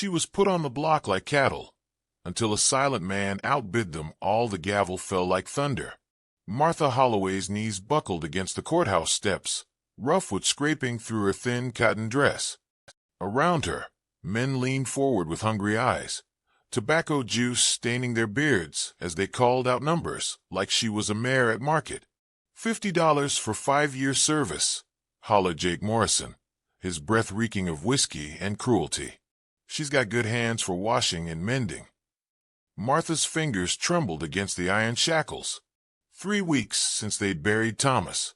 She was put on the block like cattle. Until a silent man outbid them all, the gavel fell like thunder. Martha Holloway's knees buckled against the courthouse steps, rough with scraping through her thin cotton dress. Around her, men leaned forward with hungry eyes, tobacco juice staining their beards as they called out numbers like she was a mare at market. $50 for 5 years' service, hollered Jake Morrison, his breath reeking of whiskey and cruelty. She's got good hands for washing and mending. Martha's fingers trembled against the iron shackles. 3 weeks since they'd buried Thomas.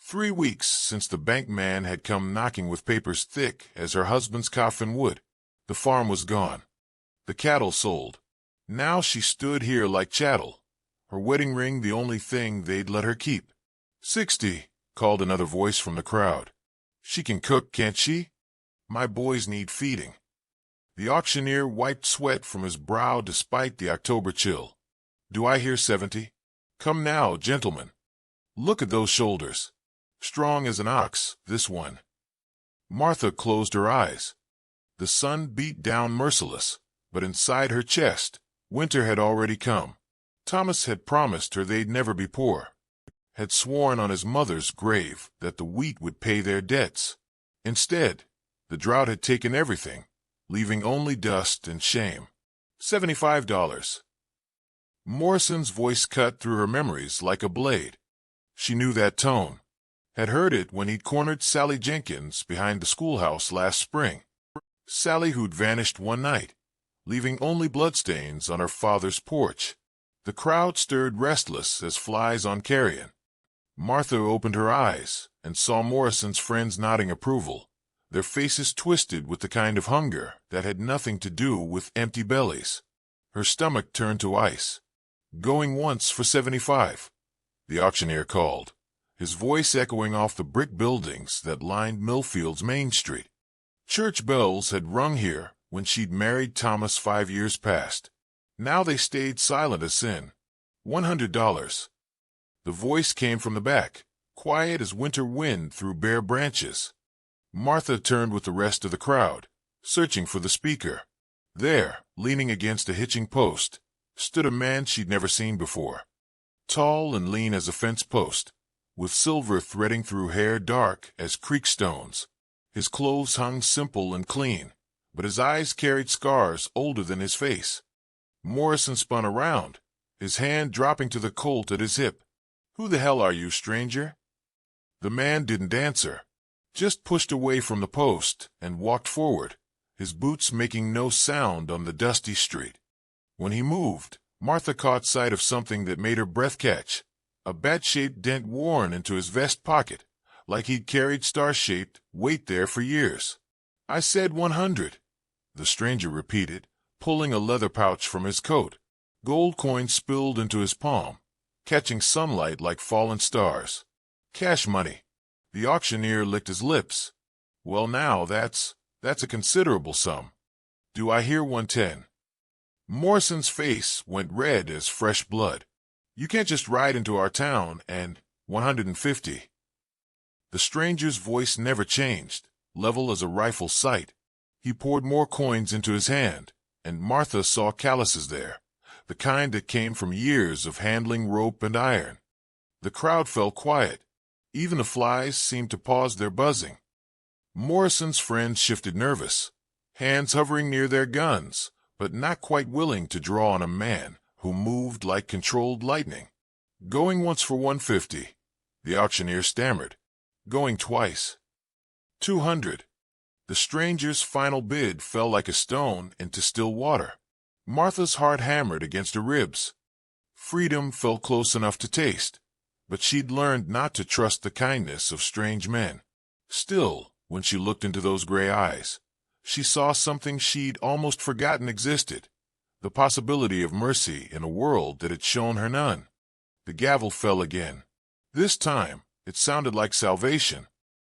3 weeks since the bank man had come knocking with papers thick as her husband's coffin would. The farm was gone. The cattle sold. Now she stood here like chattel, her wedding ring the only thing they'd let her keep. 60, called another voice from the crowd. She can cook, can't she? My boys need feeding. The auctioneer wiped sweat from his brow despite the October chill. Do I hear 70? Come now, gentlemen. Look at those shoulders. Strong as an ox, this one. Martha closed her eyes. The sun beat down merciless, but inside her chest, winter had already come. Thomas had promised her they'd never be poor, had sworn on his mother's grave that the wheat would pay their debts. Instead, the drought had taken everything, leaving only dust and shame. $75. Morrison's voice cut through her memories like a blade. She knew that tone, had heard it when he'd cornered Sally Jenkins behind the schoolhouse last spring. Sally who'd vanished one night, leaving only bloodstains on her father's porch. The crowd stirred restless as flies on carrion. Martha opened her eyes and saw Morrison's friends nodding approval, their faces twisted with the kind of hunger that had nothing to do with empty bellies. Her stomach turned to ice. Going once for 75, the auctioneer called, his voice echoing off the brick buildings that lined Millfield's Main Street. Church bells had rung here when she'd married Thomas 5 years past. Now they stayed silent as sin. $100. The voice came from the back, quiet as winter wind through bare branches. Martha turned with the rest of the crowd, searching for the speaker. There, leaning against a hitching post, stood a man she'd never seen before. Tall and lean as a fence post, with silver threading through hair dark as creek stones. His clothes hung simple and clean, but his eyes carried scars older than his face. Morrison spun around, his hand dropping to the Colt at his hip. "Who the hell are you, stranger?" The man didn't answer, just pushed away from the post and walked forward, his boots making no sound on the dusty street. When he moved, Martha caught sight of something that made her breath catch, a bat-shaped dent worn into his vest pocket, like he'd carried star-shaped weight there for years. "I said 100, the stranger repeated, pulling a leather pouch from his coat. Gold coins spilled into his palm, catching sunlight like fallen stars. Cash money. The auctioneer licked his lips. "Well now, that's a considerable sum. Do I hear 110? Morrison's face went red as fresh blood. "You can't just ride into our town and 150. The stranger's voice never changed, level as a rifle sight. He poured more coins into his hand, and Martha saw calluses there, the kind that came from years of handling rope and iron. The crowd fell quiet. Even the flies seemed to pause their buzzing. Morrison's friends shifted nervous, hands hovering near their guns, but not quite willing to draw on a man who moved like controlled lightning. "Going once for 150, the auctioneer stammered. "Going twice." 200. The stranger's final bid fell like a stone into still water. Martha's heart hammered against her ribs. Freedom felt close enough to taste, but she'd learned not to trust the kindness of strange men. Still, when she looked into those gray eyes, she saw something she'd almost forgotten existed, the possibility of mercy in a world that had shown her none. The gavel fell again. This time, it sounded like salvation.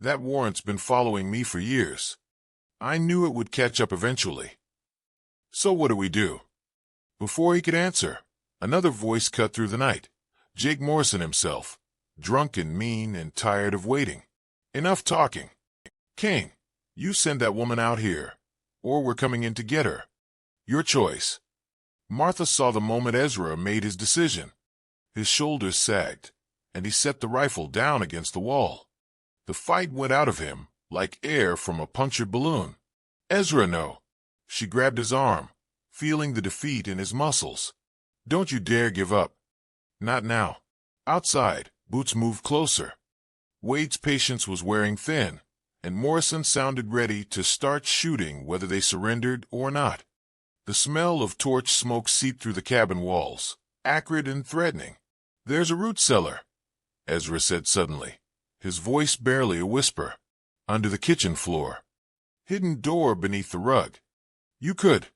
That warrant's been following me for years. I knew it would catch up eventually. So what do we do? Before he could answer, another voice cut through the night. Jake Morrison himself, drunk and mean and tired of waiting. Enough talking. Kane, you send that woman out here, or we're coming in to get her. Your choice. Martha saw the moment Ezra made his decision. His shoulders sagged, and he set the rifle down against the wall. The fight went out of him like air from a punctured balloon. Ezra, no. She grabbed his arm, feeling the defeat in his muscles. Don't you dare give up. Not now. Outside, Boots moved closer. Wade's patience was wearing thin, and Morrison sounded ready to start shooting whether they surrendered or not. The smell of torch smoke seeped through the cabin walls, acrid and threatening. There's a root cellar, Ezra said suddenly, his voice barely a whisper. Under the kitchen floor. Hidden door beneath the rug. You could.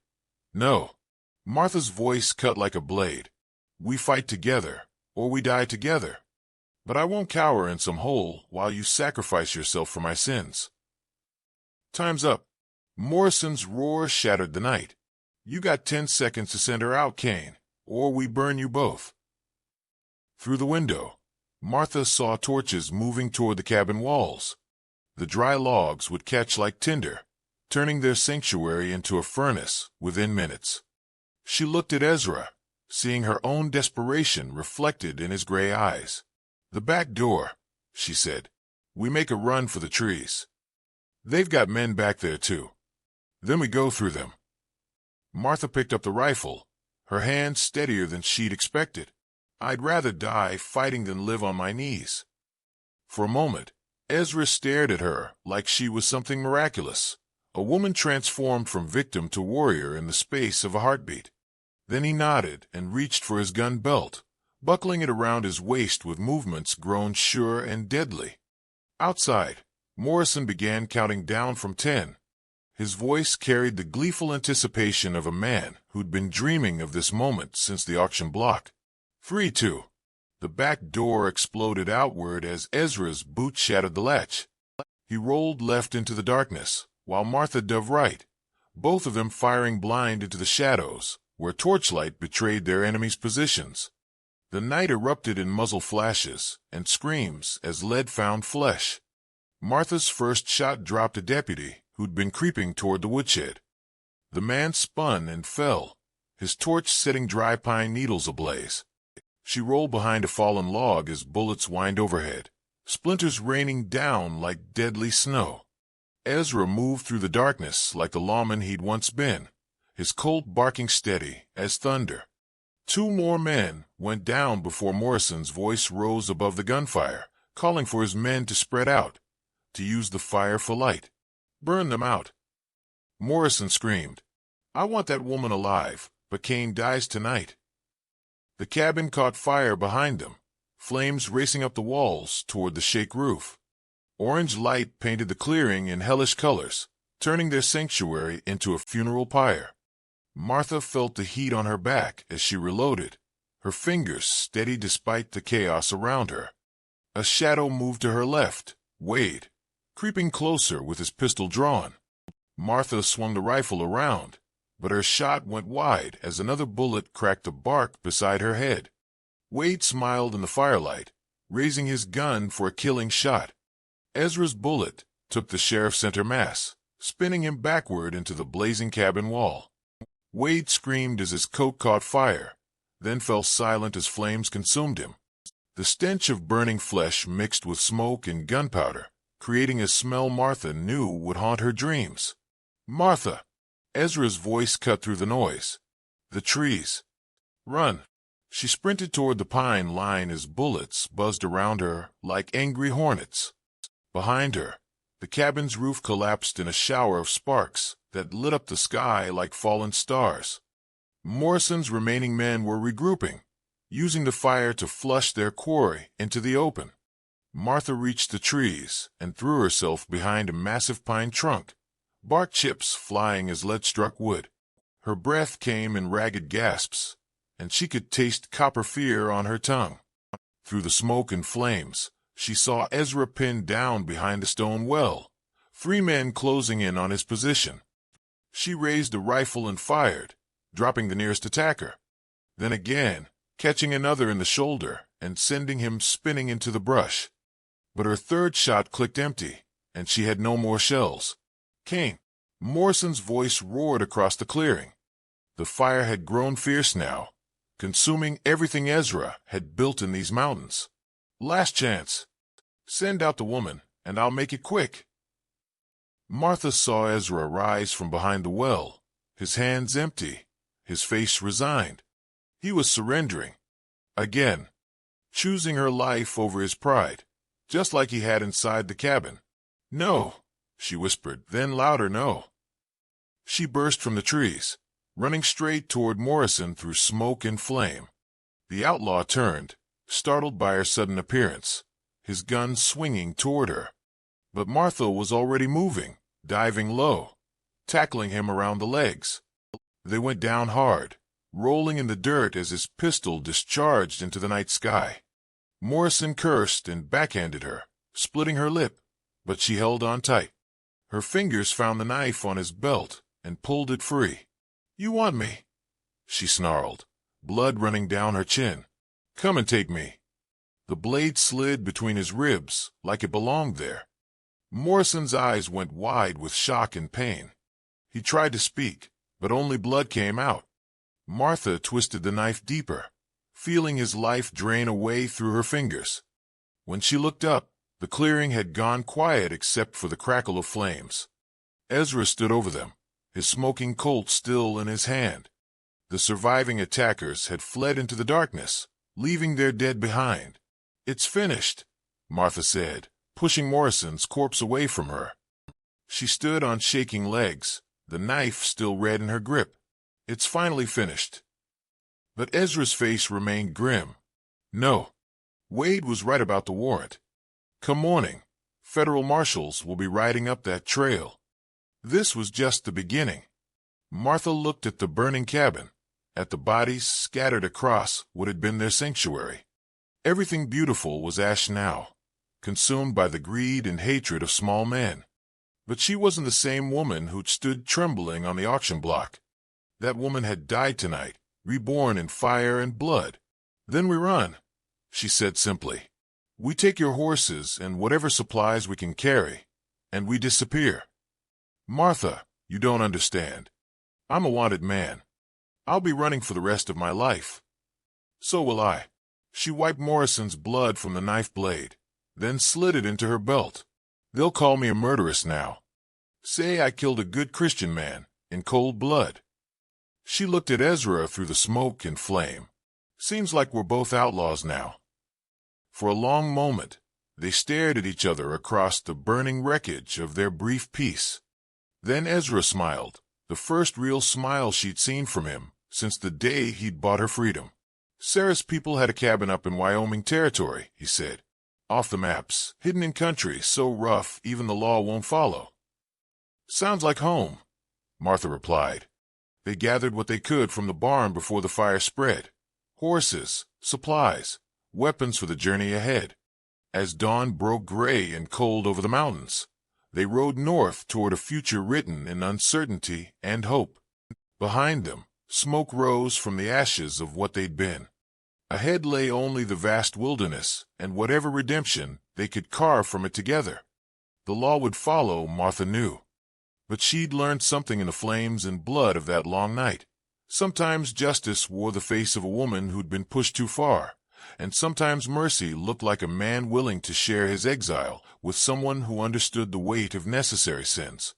No. Martha's voice cut like a blade. We fight together, or we die together. But I won't cower in some hole while you sacrifice yourself for my sins. Time's up. Morrison's roar shattered the night. You got 10 seconds to send her out, Kane, or we burn you both. Through the window, Martha saw torches moving toward the cabin walls. The dry logs would catch like tinder, turning their sanctuary into a furnace within minutes. She looked at Ezra, seeing her own desperation reflected in his gray eyes. The back door, she said. We make a run for the trees. They've got men back there, too. Then we go through them. Martha picked up the rifle, her hand steadier than she'd expected. I'd rather die fighting than live on my knees. For a moment, Ezra stared at her like she was something miraculous, a woman transformed from victim to warrior in the space of a heartbeat. Then he nodded and reached for his gun belt, buckling it around his waist with movements grown sure and deadly. Outside, Morrison began counting down from 10. His voice carried the gleeful anticipation of a man who'd been dreaming of this moment since the auction block. 3, 2. The back door exploded outward as Ezra's boot shattered the latch. He rolled left into the darkness, while Martha dove right, both of them firing blind into the shadows, where torchlight betrayed their enemies' positions. The night erupted in muzzle flashes and screams as lead found flesh. Martha's first shot dropped a deputy who'd been creeping toward the woodshed. The man spun and fell, his torch setting dry pine needles ablaze. She rolled behind a fallen log as bullets whined overhead, splinters raining down like deadly snow. Ezra moved through the darkness like the lawman he'd once been, his Colt barking steady as thunder. 2 more men went down before Morrison's voice rose above the gunfire, calling for his men to spread out, to use the fire for light. Burn them out. Morrison screamed, I want that woman alive, but Kane dies tonight. The cabin caught fire behind them, flames racing up the walls toward the shake roof. Orange light painted the clearing in hellish colors, turning their sanctuary into a funeral pyre. Martha felt the heat on her back as she reloaded, her fingers steady despite the chaos around her. A shadow moved to her left, Wade, creeping closer with his pistol drawn. Martha swung the rifle around, but her shot went wide as another bullet cracked the bark beside her head. Wade smiled in the firelight, raising his gun for a killing shot. Ezra's bullet took the sheriff's center mass, spinning him backward into the blazing cabin wall. Wade screamed as his coat caught fire, then fell silent as flames consumed him. The stench of burning flesh mixed with smoke and gunpowder, creating a smell Martha knew would haunt her dreams. Martha! Ezra's voice cut through the noise. The trees. Run! She sprinted toward the pine line as bullets buzzed around her like angry hornets. Behind her, the cabin's roof collapsed in a shower of sparks that lit up the sky like fallen stars. Morrison's remaining men were regrouping, using the fire to flush their quarry into the open. Martha reached the trees and threw herself behind a massive pine trunk, bark chips flying as lead struck wood. Her breath came in ragged gasps, and she could taste copper fear on her tongue. Through the smoke and flames, she saw Ezra pinned down behind a stone well, 3 men closing in on his position. She raised a rifle and fired, dropping the nearest attacker. Then again, catching another in the shoulder and sending him spinning into the brush. But her third shot clicked empty, and she had no more shells. Cain. Morrison's voice roared across the clearing. The fire had grown fierce now, consuming everything Ezra had built in these mountains. Last chance. Send out the woman, and I'll make it quick. Martha saw Ezra rise from behind the well, his hands empty, his face resigned. He was surrendering. Again. Choosing her life over his pride, just like he had inside the cabin. No, she whispered, then louder no. She burst from the trees, running straight toward Morrison through smoke and flame. The outlaw turned, startled by her sudden appearance, his gun swinging toward her. But Martha was already moving, diving low, tackling him around the legs. They went down hard, rolling in the dirt as his pistol discharged into the night sky. Morrison cursed and backhanded her, splitting her lip, but she held on tight. Her fingers found the knife on his belt and pulled it free. "You want me?" she snarled, blood running down her chin. "Come and take me." The blade slid between his ribs like it belonged there. Morrison's eyes went wide with shock and pain. He tried to speak, but only blood came out. Martha twisted the knife deeper, feeling his life drain away through her fingers. When she looked up, the clearing had gone quiet except for the crackle of flames. Ezra stood over them, his smoking Colt still in his hand. The surviving attackers had fled into the darkness, leaving their dead behind. "It's finished," Martha said, pushing Morrison's corpse away from her. She stood on shaking legs, the knife still red in her grip. "It's finally finished." But Ezra's face remained grim. No. Wade was right about the warrant. Come morning, federal marshals will be riding up that trail. This was just the beginning. Martha looked at the burning cabin, at the bodies scattered across what had been their sanctuary. Everything beautiful was ash now, consumed by the greed and hatred of small men. But she wasn't the same woman who'd stood trembling on the auction block. That woman had died tonight, reborn in fire and blood. "Then we run," she said simply. "We take your horses and whatever supplies we can carry, and we disappear." "Martha, you don't understand. I'm a wanted man. I'll be running for the rest of my life." "So will I." She wiped Morrison's blood from the knife blade, then slid it into her belt. "They'll call me a murderess now. Say I killed a good Christian man, in cold blood." She looked at Ezra through the smoke and flame. "Seems like we're both outlaws now." For a long moment, they stared at each other across the burning wreckage of their brief peace. Then Ezra smiled, the first real smile she'd seen from him since the day he'd bought her freedom. "Sarah's people had a cabin up in Wyoming territory," he said. "Off the maps, hidden in country so rough even the law won't follow." "Sounds like home," Martha replied. They gathered what they could from the barn before the fire spread. Horses, supplies, weapons for the journey ahead. As dawn broke gray and cold over the mountains, they rode north toward a future written in uncertainty and hope. Behind them, smoke rose from the ashes of what they'd been. Ahead lay only the vast wilderness and whatever redemption they could carve from it together. The law would follow, Martha knew. But she'd learned something in the flames and blood of that long night. Sometimes justice wore the face of a woman who'd been pushed too far, and sometimes mercy looked like a man willing to share his exile with someone who understood the weight of necessary sins.